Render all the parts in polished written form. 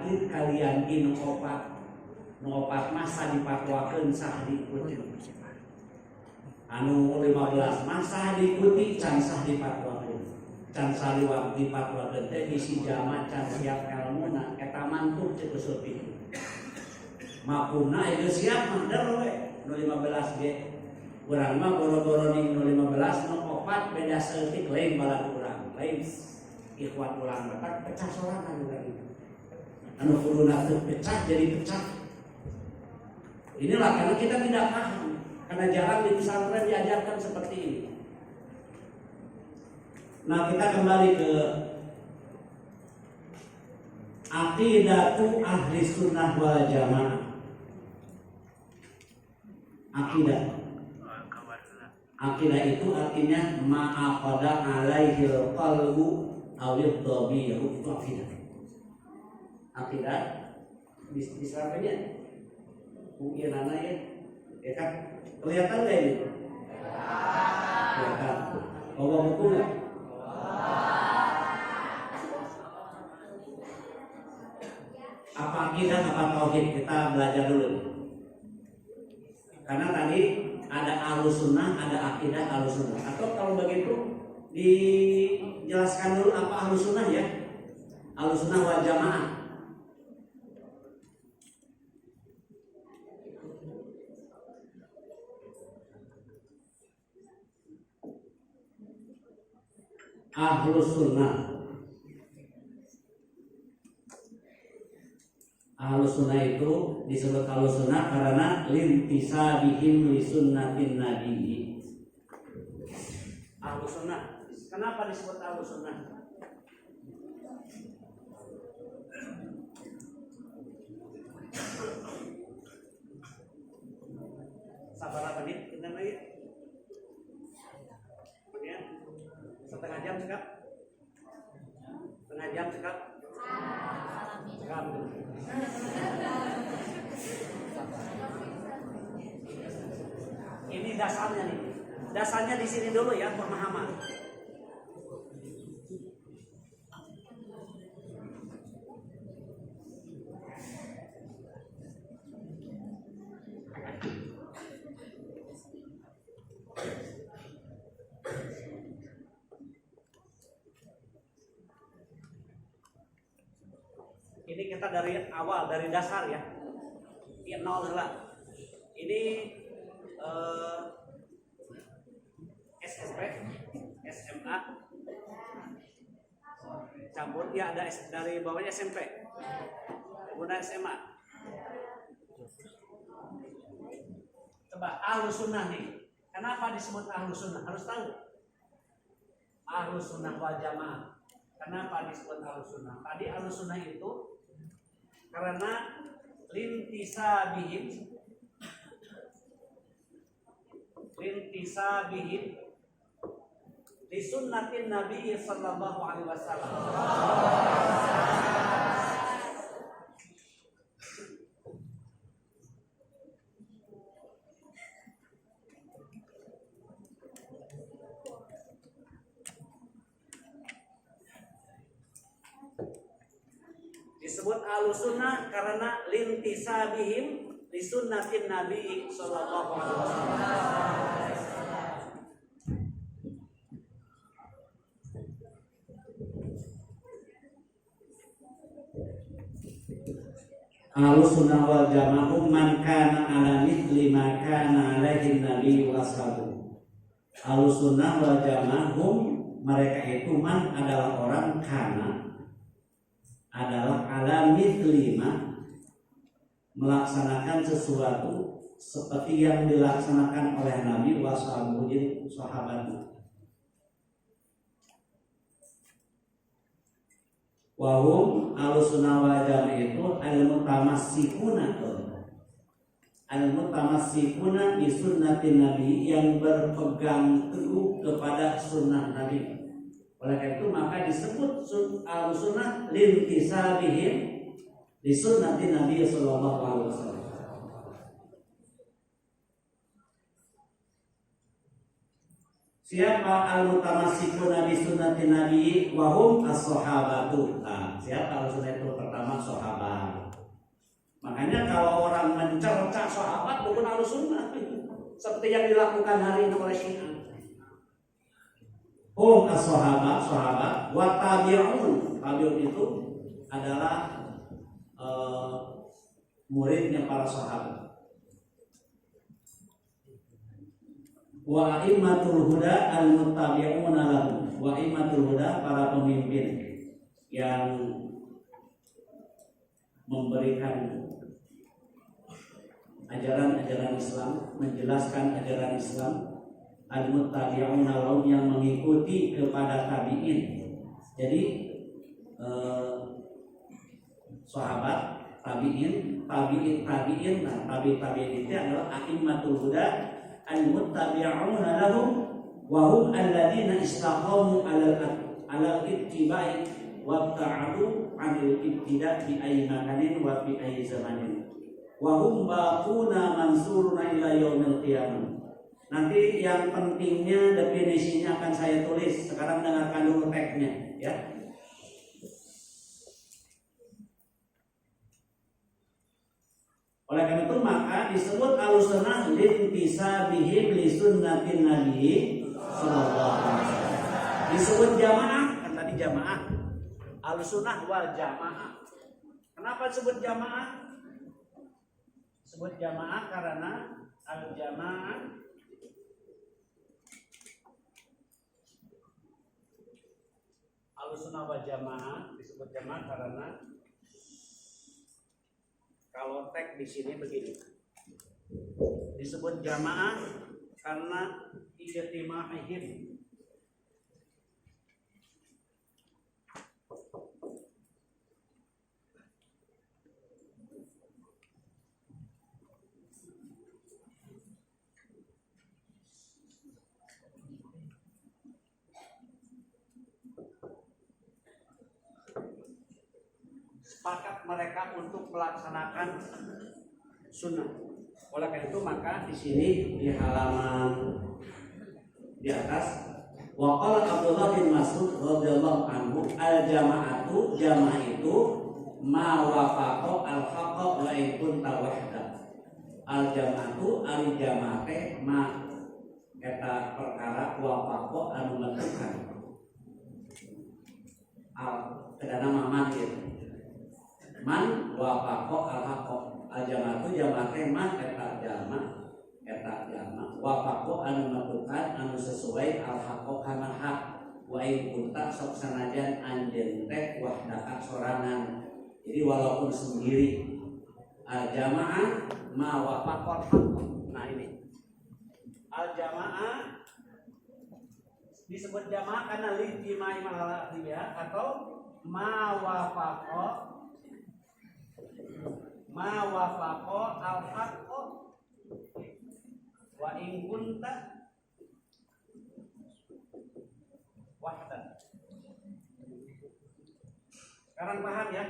hadir kalian inu opat masa dipatwakeun sah diikuti. Anu 15 masa diikuti can sah dipatwakeun. Can saliwat dipatwakeun teh bisi jama can siap elmuna eta mantuk ceuk usul pikir. Mapuna itu siap mandar we nu 15 ge. Urang mah boro-boro ning nu 15 nu opat beda seutik lain balad urang. Lain ikhwat ulang batak pecah sorangan urang. Anu kuduna teu pecah jadi pecah. Inilah karena kita tidak paham. Karena jarang di pesantren diajarkan seperti ini. Nah, kita kembali ke aqidatu ahli sunnah wal jamaah. Akidah itu artinya ma'aqada alaihil qalbu awil dhabiru akidah. Akidah diserapannya mungkin anak ya kan kelihatan nggak ini? Kelihatan. Bawa buku nggak? Apa akidah apa tauhid? Kita belajar dulu. Karena tadi ada ahlus sunnah, ada akidah ahlus sunnah. Atau kalau begitu dijelaskan dulu apa ahlus sunnah ya? Ahlus sunnah wal jamaah. Ahlus sunnah. Ahlus sunnah itu disebut ahlus sunnah karena lintisabihim li sunnatin nabi. Ahlus sunnah. Kenapa disebut ahlus sunnah? Sabar menit kita lagi. Kemudian setengah jam sekap. Setengah jam sekap. Ini dasarnya nih. Dasarnya di sini dulu ya pemahaman. Ini kita dari awal, dari dasar ya. Nol lah. Ini SSP, SMA, campur ya ada dari bawahnya SMP, kemudian SMA. Coba ahlus sunnah nih. Kenapa disebut ahlus sunnah? Harus tahu. Ahlus sunnah wal jamaah. Kenapa disebut ahlus sunnah? Tadi ahlus sunnah itu karena lintisabihim li sunnatin Nabi sallallahu alaihi wasallam. Disebut ahlus sunnah karena lintisabihim li sunnatin Nabi sallallahu alaihi wasallam. Ahlus sunnah wal jamaah man kana ala mithli ma kana alaihi nabi wa ashabu. Ahlus sunnah wal jamaah mereka itu man adalah orang kana adalah ala mithli ma melaksanakan sesuatu seperti yang dilaksanakan oleh Nabi wa ashabu sahabatnya. Wahum alusunah wal jamaah itu al-mutamassikuna bi sunnatin nabi, yang berpegang teguh kepada sunnah Nabi. Oleh karena itu maka disebut alusunah lintisabihim di sunnatin Nabi sallallahu alaihi wasallam. Siapa al-mutamassikuna bi sunnatin Nabi wa hum as-sahabatu. Nah, siapa al-sunnah itu? Pertama sahabat. Makanya kalau orang mencerca sahabat bukan Ahlussunnah seperti yang dilakukan hari ini oleh Syiah. Sahabat wa tabi'un. Tabi'un itu adalah muridnya para sahabat. Wa a'immatul huda al-muttabi'una lahum. Wa a'immatul huda, para pemimpin yang memberikan ajaran-ajaran Islam, menjelaskan ajaran Islam, al-muttabi'una lahum, yang mengikuti kepada tabi'in. Jadi sahabat, tabi'in, nah tabi'in itu adalah a'immatul huda al-muttabi'una lahum wa hum alladziina istaqamu 'alal ittiba'i wa ta'adu 'anil ibtida' bi ayyi makanin wa bi ayyi zamanin wa hum baquna mansuruna ila yaumil qiyamah. Nanti yang pentingnya definisinya akan saya tulis. Sekarang dengarkan dulu teksnya ya. Oleh karena itu maka disebut Ahlussunnah lintisabihim li sunnatin Nabi sallallahu alaihi wasallam. Disebut jamaah, kan tadi jamaah. Ahlussunnah wal jamaah. Kenapa disebut jamaah? Disebut jamaah karena al-jamaah Ahlussunnah wal jamaah disebut jamaah karena kalau teks di sini begini, disebut jamaah karena ijtima'ihim. Sepakat mereka untuk melaksanakan sunnah. Oleh karena itu maka di sini di halaman di atas waqala Abdullah bin Mas'ud radhiyallahu anhu al-jama'atu, jamaah itu ma wafaqa al-haqqa wa ikun tawahda. Al-jama'atu al-jamaah teh ma eta perkara wafaqa anu menentukan. Kedana maman gitu. Man wafaqo al-haqo al-jama'atu jama'ate man eta jama' wafaqo anu menentukan anu sesuai al-haqo kana hak wa in kunta sok sanajan anjeun teh wahdaka sorangan. Jadi walaupun sendiri al-jama'ah ma wafaqo al-haqo. Nah ini al-jama'ah disebut jamaah karena lijtimai mahaliyah atau ma wafaqo al-haqqo wa in kunta wahdan. Sekarang paham ya?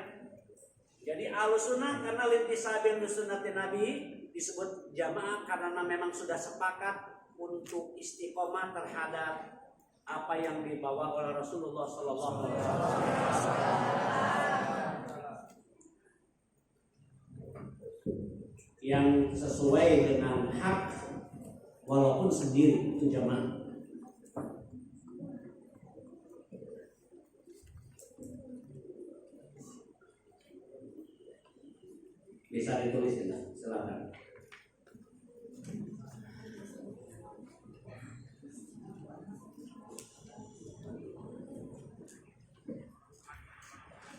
Jadi Ahlussunnah karena lintisabin sunnatin Nabi disebut jamaah karena memang sudah sepakat untuk istiqomah terhadap apa yang dibawa oleh Rasulullah sallallahu alaihi wasallam. Yang sesuai dengan hak walaupun sendiri, itu jamaah. Bisa ditulis ya, silakan.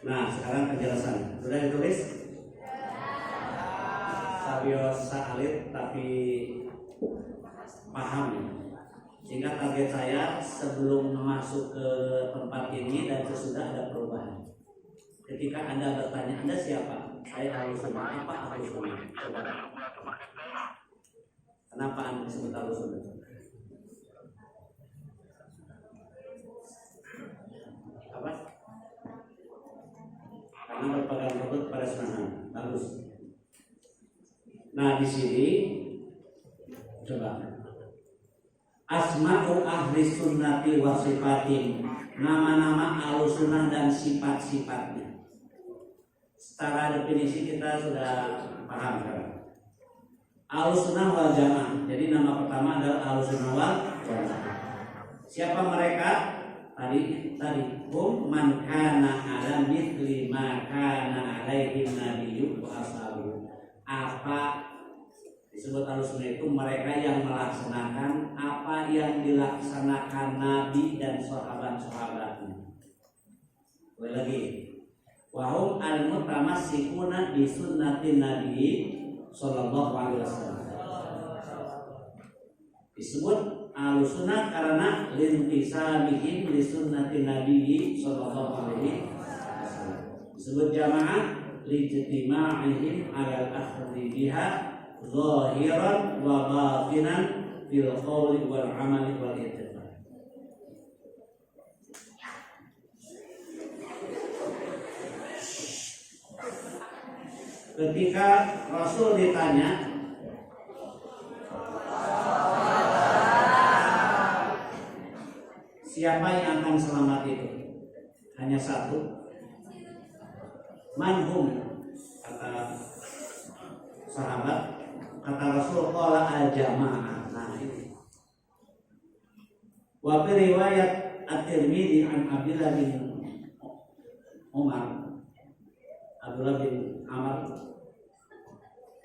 Nah, sekarang penjelasan. Sudah ditulis? Sabio sa'alit tapi paham ya. Sehingga target saya sebelum masuk ke tempat ini dan sesudah ada perubahan. Ketika Anda bertanya, Anda siapa? Saya Ahlussunnah. Apa Ahlussunnah? Coba. Kenapa Anda disebut Ahlussunnah? Apa? Karena berpegang teguh pada sunnah. Bagus. Nah, di sini coba asma'u ahli sunnati wa sifatin, nama-nama Ahlussunnah dan sifat-sifatnya. secara definisi kita sudah paham kan? Ahlussunnah wal Jamaah. Jadi nama pertama adalah Ahlussunnah wal Jamaah. Siapa mereka? Tadi hum man kana ala mithli ma kana alaihi nabiyyu wa ashabuhu. Apa disebut Ahlussunnah itu mereka yang melaksanakan apa yang dilaksanakan Nabi dan sahabat-sahabatnya. Boleh lagi. Wahum al-mutamassikuna bi sunnatin Nabi sallallahu alaihi wasallam. Disebut Ahlussunnah karena lintisamihim li sunnatin Nabi sallallahu alaihi wasallam. Disebut jamaah lijtima'ihim 'alal akhdhi biha zahiran wa batinan fil qawli wal 'amali wal i'tiqad. Ketika Rasul ditanya, siapa yang akan selamat itu? Hanya satu. Manhum, kata sahabat, kata Rasul, qala al-jamaah. Nah ini. Wa fi riwayat At-Tirmidzi an Abdullah bin Umar, Abdullah bin Amr,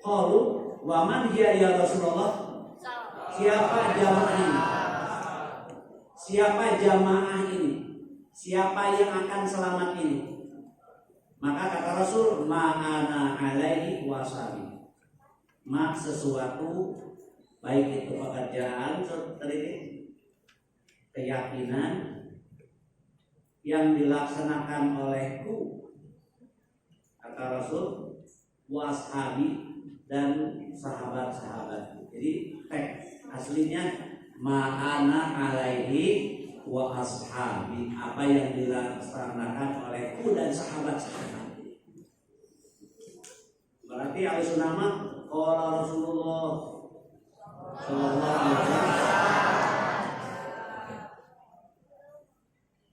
qalu wa man hiya ya Rasulullah? Siapa jamaah ini? Siapa jamaah ini? Siapa yang akan selamat ini? Maka kata Rasul, ma'ana alaihi wasabi. Mak sesuatu, baik itu pekerjaan seperti keyakinan yang dilaksanakan olehku, kata Rasul, washabi dan sahabat-sahabat. Jadi teks aslinya ma'ana alaihi wa ashabi, apa yang dilaksanakan olehku dan sahabat-sahabat. Berarti Ahlussunnah mah qala Rasulullah sallallahu alaihi wasallam.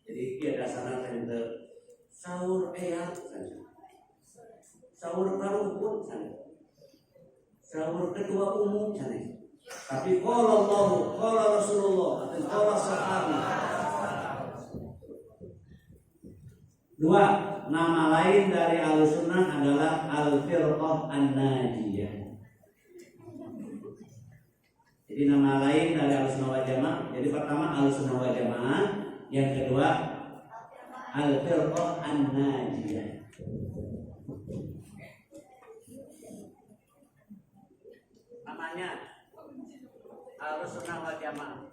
Jadi dia dasarnya tentang sahur eyat, sahur karuput, sahur ketua umum, tapi qala Allah, qala Rasulullah, dan qala sahabi. Dua, nama lain dari Ahlussunnah adalah Al-Firqah An-Najiyah. Jadi nama lain dari Ahlussunnah wal Jamaah. Jadi pertama Ahlussunnah wal Jamaah, yang kedua Al-Firqah An-Najiyah. Namanya Ahlussunnah wal Jamaah.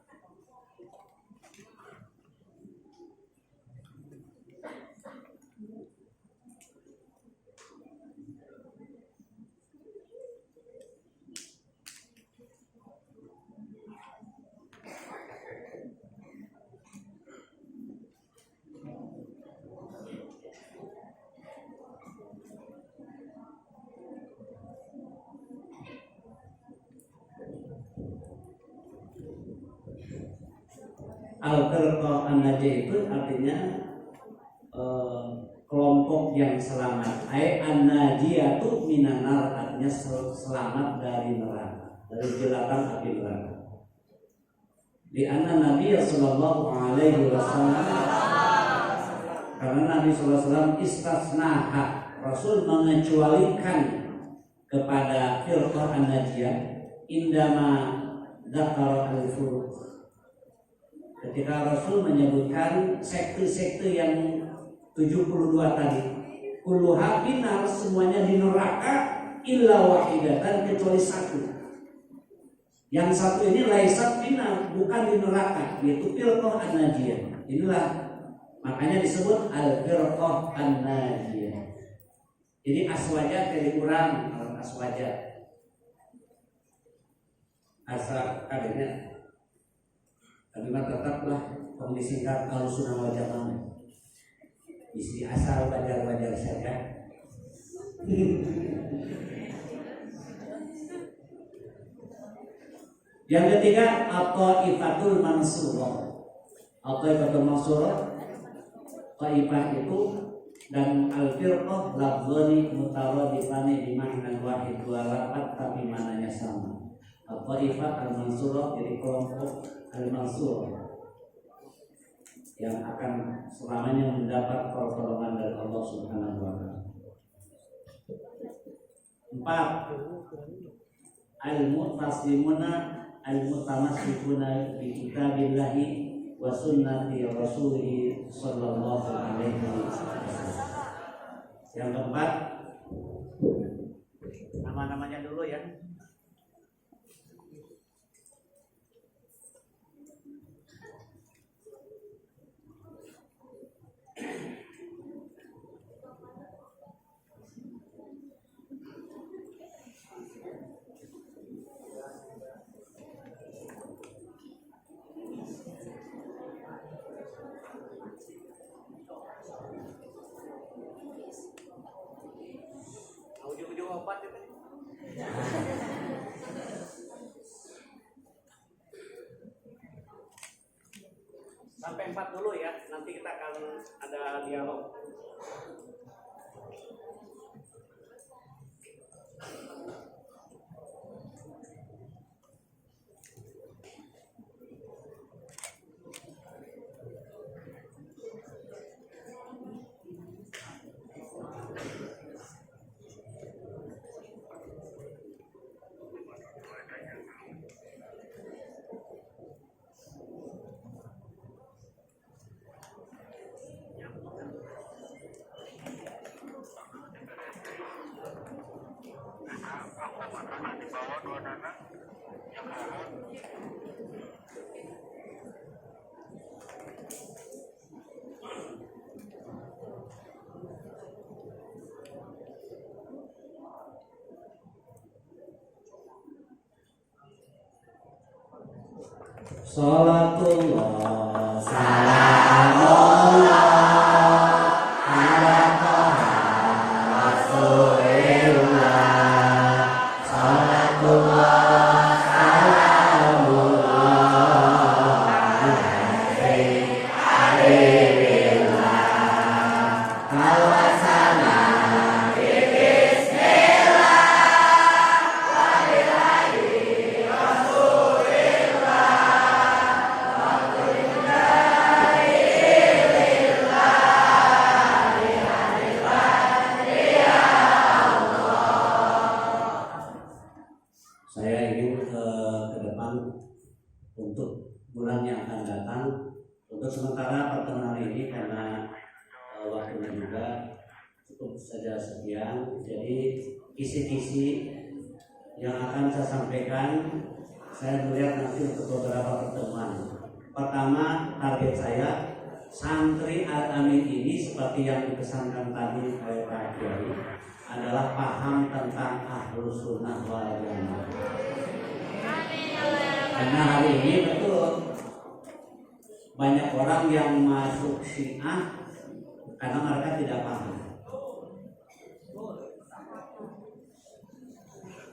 Al-Firqah An-Najiyah itu artinya kelompok yang selamat. An-Najiyatu minan nar, artinya selamat dari neraka, dari jeratan api neraka. Di anna Nabi sallallahu alaihi wasallam, karena Nabi sallallahu alaihi wasallam istasnaha, Rasul mengecualikan kepada Firqah An-Najiyah indama dzakara al-furuq. Ketika Rasul menyebutkan sekte-sekte yang 72 tadi, kulluha finnar, semuanya di neraka illa wahidatan, kecuali satu. Yang satu ini laisat finnar, bukan di neraka, yaitu Firqah An-Najiyah. Inilah makanya disebut Al-Firqah An-Najiyah. Jadi aswaja dari kurang, aswaja asal kadernya. Tapi tetaplah kondisi Ahlussunnah wal Jamaah. Isi asal wajar-wajar saja. Yang ketiga, At-Thaifatul Mansurah. At-Thaifatul Mansurah, Taifah itu Dan al-firqah lafzani mutaradifani bimakna wahid, dua lafaz tapi maknanya sama. Al-Taifah al-Mansurah, jadi kelompok al-Mansurah yang akan selamanya mendapat pertolongan dari Allah Subhanahu wa taala. 4. Al-mu'tasimuna al-mutamassikuna bi kitabillahi wa sunnati rasulih sallallahu alaihi wasallam. Yang keempat, nama-namanya dulu ya. Ujung-ujung obat itu. Sampai 4 dulu ya, nanti kita akan ada dialog. Salatullah salamullah ala Taha Rasulillah. Salatullah salamullah ala Habibullah. Kawasalam bismillah wa billahi rasulillah. Saya ingin ke depan untuk bulan yang akan datang. Untuk sementara pertemuan ini karena waktunya juga cukup saja sekian. Jadi kisi-kisi yang akan saya sampaikan saya melihat nanti untuk beberapa pertemuan. Pertama, target saya santri Al-Amin ini seperti yang dipesankan tadi oleh Pak Kiai adalah paham tentang Ahlus Sunnah wal Jamaah. Karena hari ini betul banyak orang yang masuk Syiah karena mereka tidak paham.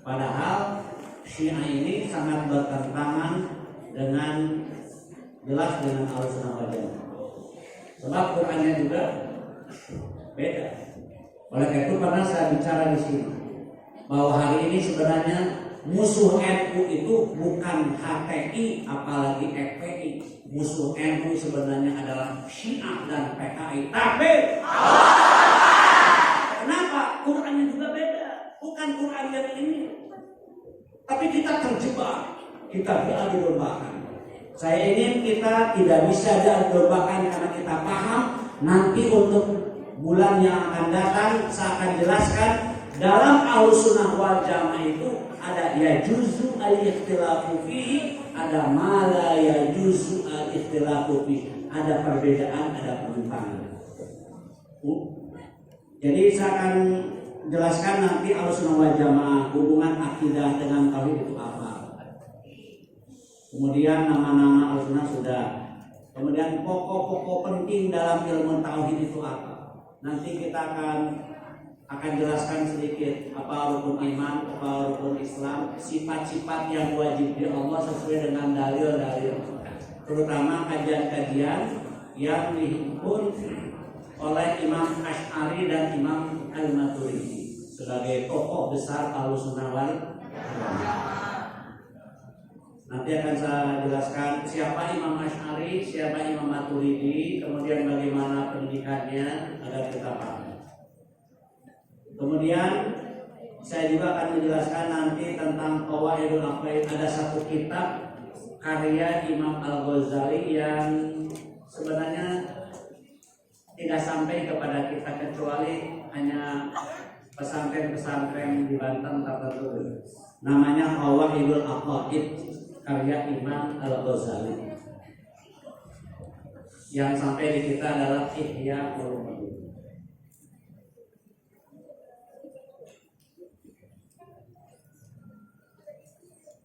Padahal Syiah ini sangat bertentangan dengan jelas dengan Ahlus Sunnah wal Jamaah. Sebab Qurannya juga beda. Oleh karena itu pernah saya bicara di sini bahwa hari ini sebenarnya musuh NU itu bukan HTI apalagi FPI. Musuh NU sebenarnya adalah Syiah dan PKI. Tapi kenapa? Qurannya juga beda. Bukan Quran yang ini. Tapi kita terjebak. Kita beradu dombakan. Saya ingin kita tidak bisa diadu dombakan karena kita paham. Nanti untuk bulan yang akan datang saya akan jelaskan dalam Ahlus Sunnah wal Jamaah itu ada yajuzu al-ikhtilafu fihi, ada ma la yajuzu al-ikhtilafu fihi, ada perbedaan, ada penentangan. Jadi saya akan jelaskan nanti Ahlus Sunnah wal Jamaah hubungan akidah dengan tauhid itu apa. Kemudian nama-nama Ahlus Sunnah sudah. Kemudian pokok-pokok penting dalam ilmu tauhid itu apa. Nanti kita akan jelaskan sedikit apa rukun iman, apa rukun Islam, sifat-sifat yang wajib di Allah sesuai dengan dalil-dalil. Terutama kajian-kajian yang dihimpun oleh Imam Asy'ari dan Imam Al-Maturidi sebagai tokoh besar Ahlussunnah wal Jamaah. Nanti akan saya jelaskan siapa Imam Asy'ari, siapa Imam Maturidi, kemudian bagaimana pendidikannya agar kita paham. Kemudian saya juga akan menjelaskan nanti tentang Qawaidul Aqaid. Ada satu kitab karya Imam Al-Ghazali yang sebenarnya tidak sampai kepada kita kecuali hanya pesantren-pesantren di Banten tertentu. Namanya Qawaidul Aqaid karya Imam Al-Ghazali. Yang sampai di kita adalah Ihya Ulumuddin.